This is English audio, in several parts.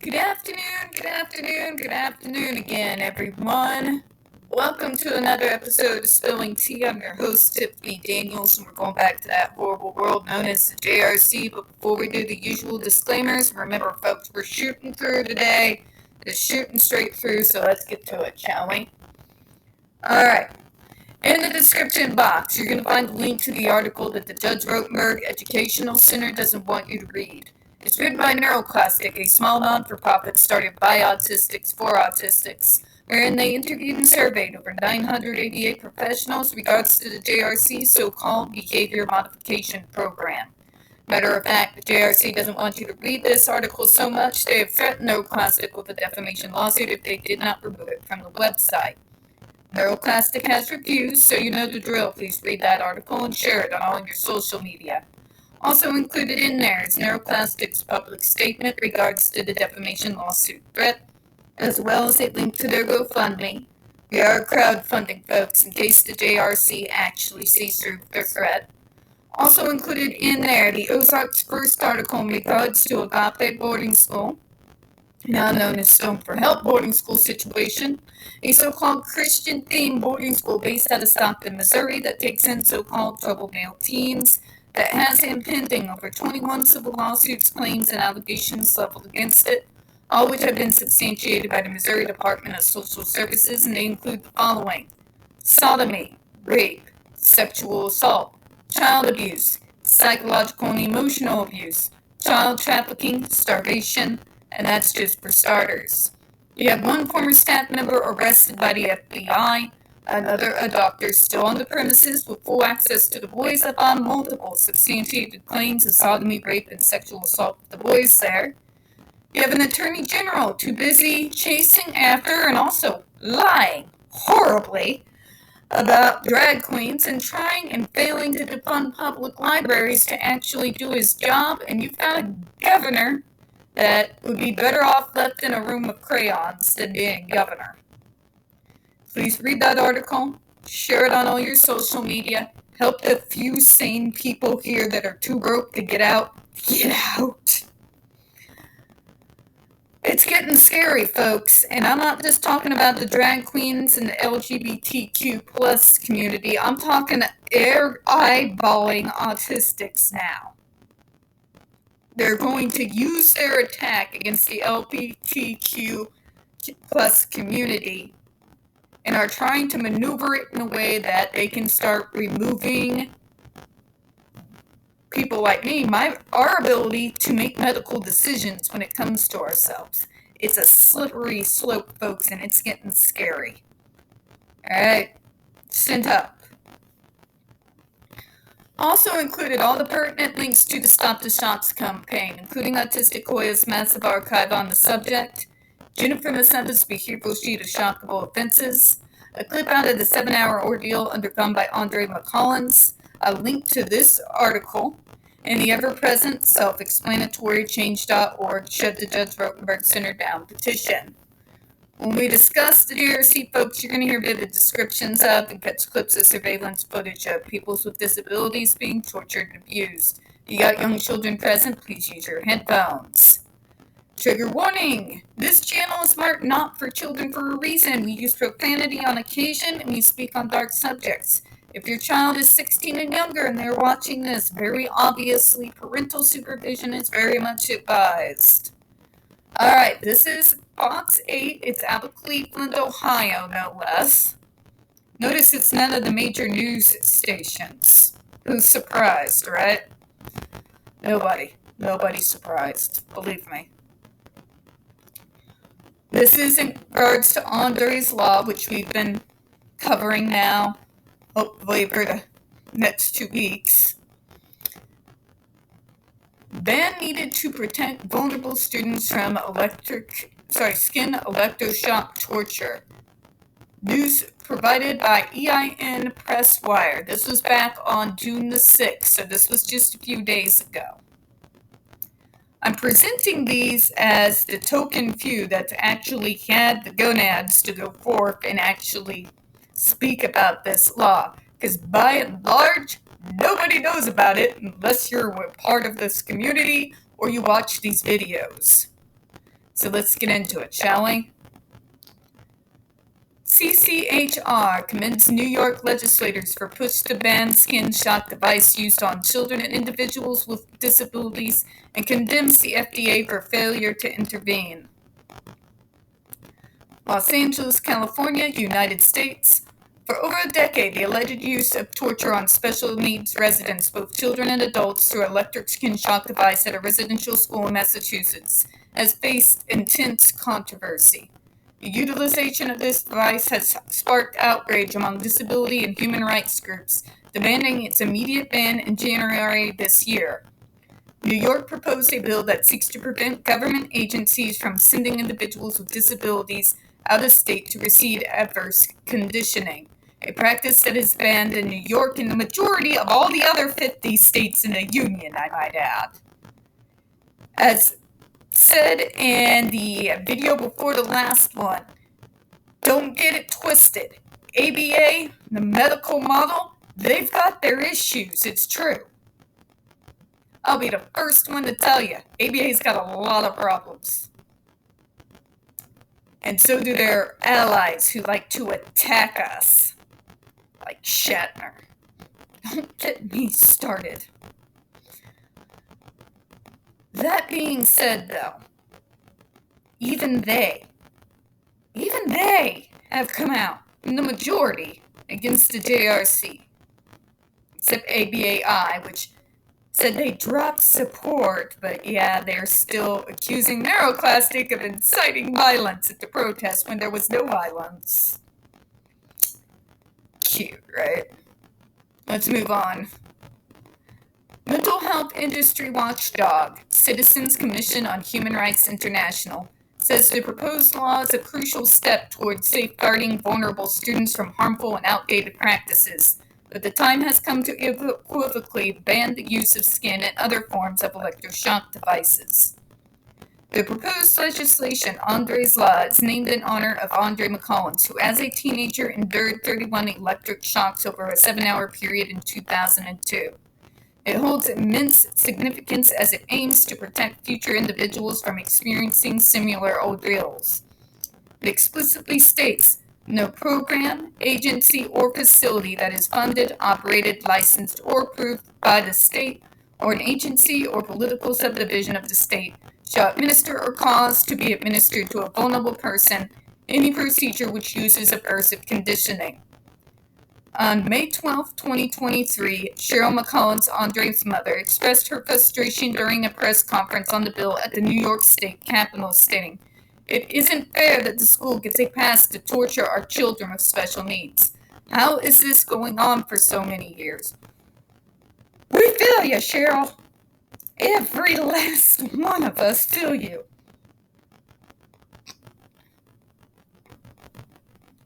Good afternoon, good afternoon, good afternoon again, everyone. Welcome to another episode of Spilling Tea. I'm your host, Tiffany Daniels, and we're going back to that horrible world known as the JRC. But before we do the usual disclaimers, remember, folks, we're shooting through today. Just shooting straight through, so let's get to it, shall we? Alright. In the description box, you're going to find a link to the article that the Judge Rotenberg Educational Center doesn't want you to read. It's written by NeuroClastic, a small non-for-profit started by autistics for autistics, wherein they interviewed and surveyed over 988 professionals regards to the JRC so-called behavior modification program. Matter of fact, the JRC doesn't want you to read this article so much they have threatened NeuroClastic with a defamation lawsuit if they did not remove it from the website. NeuroClastic has refused, so you know the drill. Please read that article and share it on all your social media. Also included in there is NeuroClastic's public statement regards to the defamation lawsuit threat, as well as a link to their GoFundMe. We are crowdfunding, folks, in case the JRC actually sees through their threat. Also included in there, the Ozark's first article in regards to Agape Boarding School, now known as Stone for Help boarding school situation, a so-called Christian-themed boarding school based out of Stockton, Missouri that takes in so-called troubled male teens, that has impending over 21 civil lawsuits, claims, and allegations leveled against it, all which have been substantiated by the Missouri Department of Social Services, and they include the following: sodomy, rape, sexual assault, child abuse, psychological and emotional abuse, child trafficking, starvation, and that's just for starters. You have one former staff member arrested by the FBI, another a doctor still on the premises with full access to the boys upon multiple substantiated claims of sodomy, rape, and sexual assault with the boys there. You have an attorney general too busy chasing after and also lying horribly about drag queens and trying and failing to defund public libraries to actually do his job, and you've got a governor that would be better off left in a room of crayons than being governor. Please read that article, share it on all your social media, help the few sane people here that are too broke to get out. Get out! It's getting scary, folks, and I'm not just talking about the drag queens and the LGBTQ plus community. I'm talking eyeballing autistics now. They're going to use their attack against the LGBTQ plus community and are trying to maneuver it in a way that they can start removing people like me, our ability to make medical decisions when it comes to ourselves. It's a slippery slope, folks, and it's getting scary. Alright, send up. Also included all the pertinent links to the Stop the Shots campaign, including Autistic Hoya's massive archive on the subject, Jennifer Macetta's behavioral sheet of shockable offenses, a clip out of the 7-hour ordeal undergone by Andre McCollins, a link to this article, and the ever-present self-explanatory change.org Shut the Judge Rotenberg Center Down petition. When we discuss the JRC, folks, you're going to hear vivid descriptions of and catch clips of surveillance footage of people with disabilities being tortured and abused. If you got young children present, please use your headphones. Trigger warning! This channel is marked not for children for a reason. We use profanity on occasion and we speak on dark subjects. If your child is 16 and younger and they're watching this, very obviously parental supervision is very much advised. Alright, this is Fox 8. It's out of Cleveland, Ohio, no less. Notice it's none of the major news stations. Who's surprised, right? Nobody. Nobody's surprised. Believe me. This is in regards to Andre's Law, which we've been covering now, hopefully for the next 2 weeks. Ban needed to protect vulnerable students from skin electroshock torture. News provided by EIN Press Wire. This was back on June the 6th, so this was just a few days ago. I'm presenting these as the token few that actually had the gonads to go forth and actually speak about this law, because by and large, nobody knows about it unless you're a part of this community or you watch these videos. So let's get into it, shall we? CCHR commends New York legislators for push to ban skin shock device used on children and individuals with disabilities and condemns the FDA for failure to intervene. Los Angeles, California, United States. For over a decade, the alleged use of torture on special needs residents, both children and adults, through electric skin shock device at a residential school in Massachusetts has faced intense controversy. The utilization of this device has sparked outrage among disability and human rights groups, demanding its immediate ban in January this year. New York proposed a bill that seeks to prevent government agencies from sending individuals with disabilities out of state to receive adverse conditioning, a practice that is banned in New York and the majority of all the other 50 states in the union, I might add. As said in the video before the last one, don't get it twisted. ABA, the medical model, they've got their issues, it's true. I'll be the first one to tell you, ABA's got a lot of problems. And so do their allies who like to attack us, like Shatner. Don't get me started. That being said, though, even they have come out in the majority against the JRC, except ABAI, which said they dropped support, but yeah, they're still accusing NeuroClastic of inciting violence at the protest when there was no violence. Cute, right? Let's move on. Mental health industry watchdog, Citizens Commission on Human Rights International, says the proposed law is a crucial step towards safeguarding vulnerable students from harmful and outdated practices, but the time has come to unequivocally ban the use of skin and other forms of electroshock devices. The proposed legislation, Andre's Law, is named in honor of Andre McCollins, who as a teenager endured 31 electric shocks over a 7-hour period in 2002. It holds immense significance as it aims to protect future individuals from experiencing similar ordeals. It explicitly states, no program, agency, or facility that is funded, operated, licensed, or approved by the state, or an agency or political subdivision of the state, shall administer or cause to be administered to a vulnerable person any procedure which uses aversive conditioning. On May 12, 2023, Cheryl McCollins, Andre's mother, expressed her frustration during a press conference on the bill at the New York State Capitol, stating, "It isn't fair that the school gets a pass to torture our children with special needs. How is this going on for so many years?" We feel you, Cheryl. Every last one of us feel you.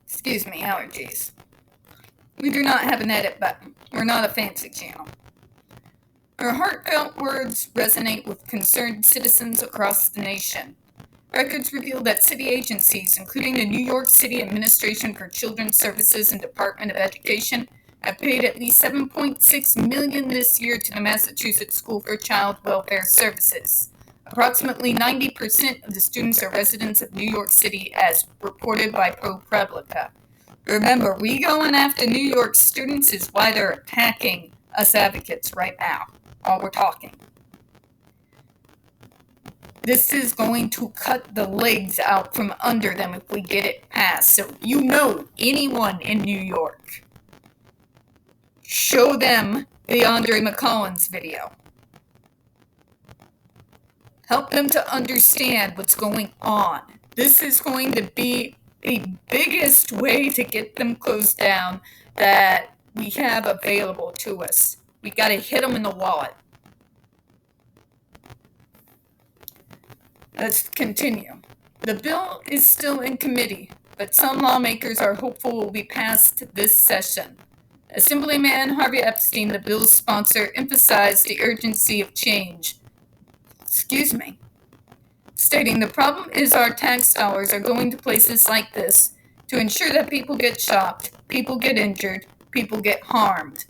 Excuse me, allergies. We do not have an edit button. We're not a fancy channel. Her heartfelt words resonate with concerned citizens across the nation. Records reveal that city agencies, including the New York City Administration for Children's Services and Department of Education, have paid at least $7.6 million this year to the Massachusetts School for Child Welfare Services. Approximately 90% of the students are residents of New York City, as reported by ProPublica. Remember, we going after New York students is why they're attacking us advocates right now, while we're talking. This is going to cut the legs out from under them if we get it passed. So you know anyone in New York, show them the Andre McCollins video. Help them to understand what's going on. This is going to be the biggest way to get them closed down that we have available to us. We got to hit them in the wallet. Let's continue. The bill is still in committee, but some lawmakers are hopeful it will be passed this session. Assemblyman Harvey Epstein, the bill's sponsor, emphasized the urgency of change. Stating the problem is our tax dollars are going to places like this to ensure that people get shocked, people get injured, people get harmed.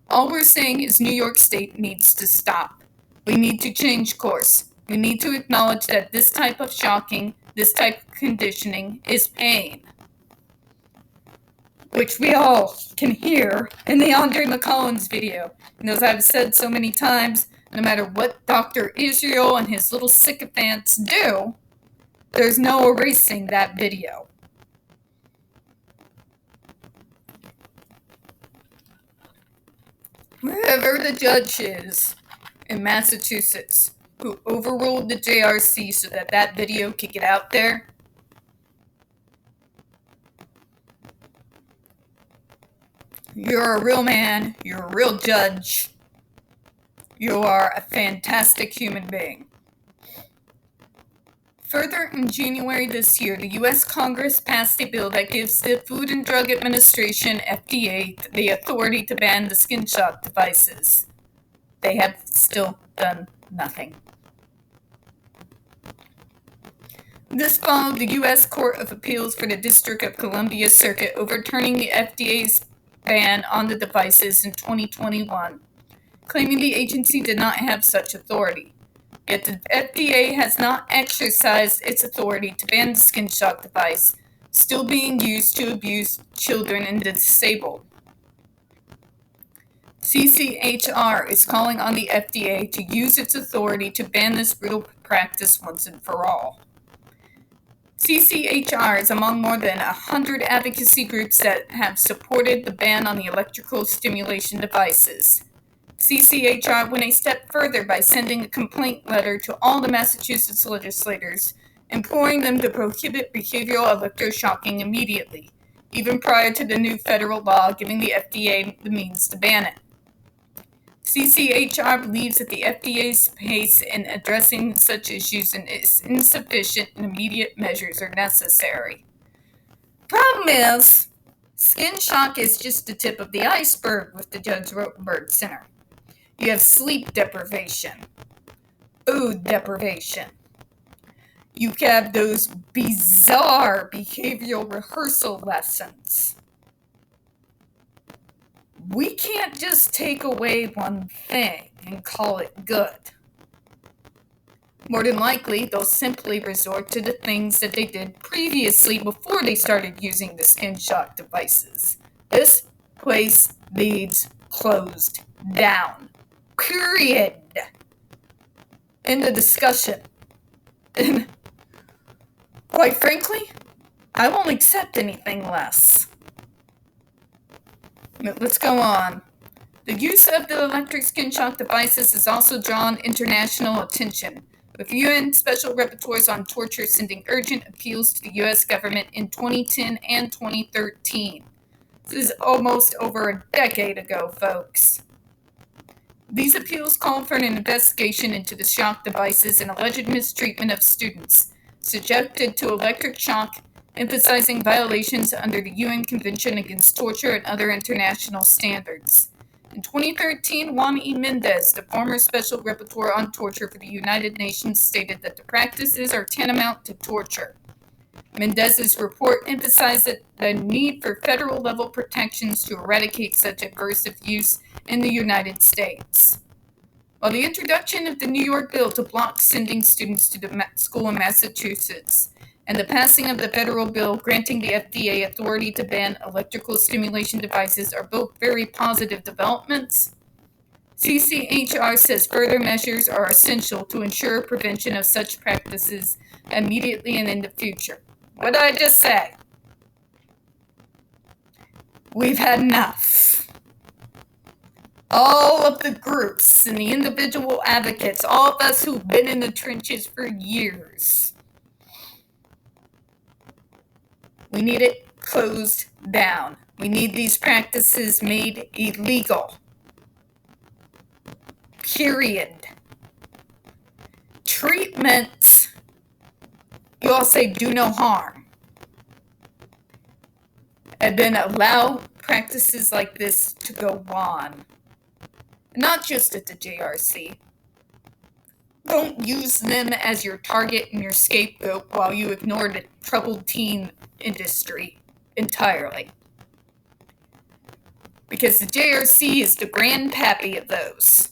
All we're saying is New York State needs to stop. We need to change course. We need to acknowledge that this type of shocking, this type of conditioning is pain, which we all can hear in the Andre McCollins video. And as I've said so many times, no matter what Dr. Israel and his little sycophants do, there's no erasing that video. Whoever the judge is in Massachusetts who overruled the JRC so that that video could get out there, you're a real man, you're a real judge, you are a fantastic human being. Further, in January this year, the U.S. Congress passed a bill that gives the Food and Drug Administration, FDA, the authority to ban the skin shock devices. They have still done nothing. This followed the U.S. Court of Appeals for the District of Columbia Circuit overturning the FDA's ban on the devices in 2021, claiming the agency did not have such authority. Yet the FDA has not exercised its authority to ban the skin shock device, still being used to abuse children and the disabled. CCHR is calling on the FDA to use its authority to ban this brutal practice once and for all. CCHR is among more than 100 advocacy groups that have supported the ban on the electrical stimulation devices. CCHR went a step further by sending a complaint letter to all the Massachusetts legislators, imploring them to prohibit behavioral electroshocking immediately, even prior to the new federal law giving the FDA the means to ban it. CCHR believes that the FDA's pace in addressing such issues is insufficient and immediate measures are necessary. Problem is, skin shock is just the tip of the iceberg with the Judge Rotenberg Center. You have sleep deprivation, food deprivation. You have those bizarre behavioral rehearsal lessons. We can't just take away one thing and call it good. More than likely, they'll simply resort to the things that they did previously before they started using the skin shock devices. This place needs closed down. Period. End of discussion. And quite frankly, I won't accept anything less. But let's go on. The use of the electric skin shock devices has also drawn international attention, with UN Special Rapporteurs on Torture sending urgent appeals to the U.S. government in 2010 and 2013. This is almost over a decade ago, folks. These appeals call for an investigation into the shock devices and alleged mistreatment of students subjected to electric shock, emphasizing violations under the UN Convention Against Torture and other international standards. In 2013, Juan E. Mendez, the former Special Rapporteur on Torture for the United Nations, stated that the practices are tantamount to torture. Mendez's report emphasized the need for federal-level protections to eradicate such aversive use in the United States. While the introduction of the New York bill to block sending students to the school in Massachusetts and the passing of the federal bill granting the FDA authority to ban electrical stimulation devices are both very positive developments, CCHR says further measures are essential to ensure prevention of such practices immediately and in the future. What did I just say? We've had enough. All of the groups and the individual advocates, all of us who've been in the trenches for years, we need it closed down. We need these practices made illegal. Period. Treatment, you all say do no harm. And then allow practices like this to go on. Not just at the JRC. Don't use them as your target and your scapegoat while you ignore the troubled teen industry entirely. Because the JRC is the grandpappy of those.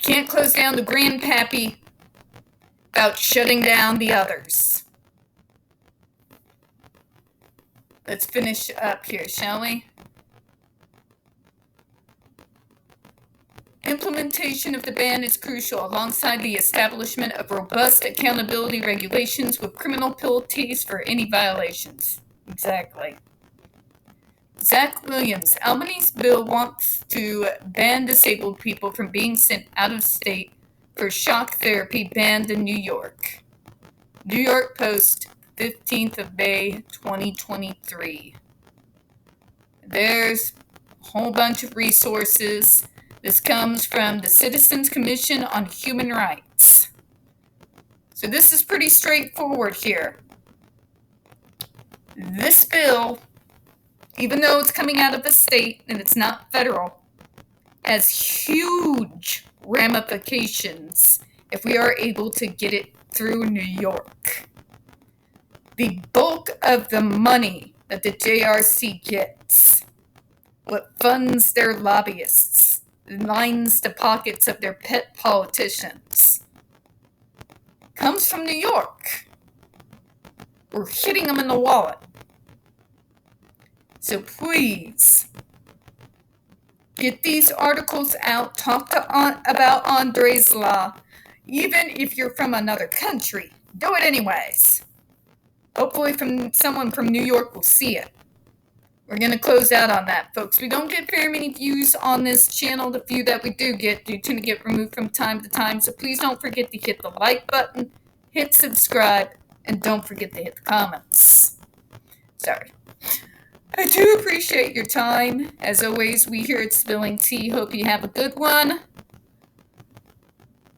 Can't close down the grandpappy without shutting down the others. Let's finish up here, shall we? Implementation of the ban is crucial alongside the establishment of robust accountability regulations with criminal penalties for any violations. Exactly. Zach Williams, Albany's bill wants to ban disabled people from being sent out of state for shock therapy banned in New York. New York Post, 15th of May, 2023. There's a whole bunch of resources. This comes from the Citizens Commission on Human Rights. So this is pretty straightforward here. This bill, even though it's coming out of the state and it's not federal, has huge ramifications if we are able to get it through New York. The bulk of the money that the JRC gets, what funds their lobbyists, lines the pockets of their pet politicians, comes from New York. We're hitting them in the wallet. So please, get these articles out, talk about Andre's Law, even if you're from another country. Do it anyways. Hopefully someone from New York will see it. We're going to close out on that, folks. We don't get very many views on this channel. The few that we do get tend to get removed from time to time. So please don't forget to hit the like button, hit subscribe, and don't forget to hit the comments. Sorry. I do appreciate your time. As always, we here at Spilling Tea hope you have a good one.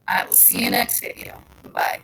I will see you next video. Bye.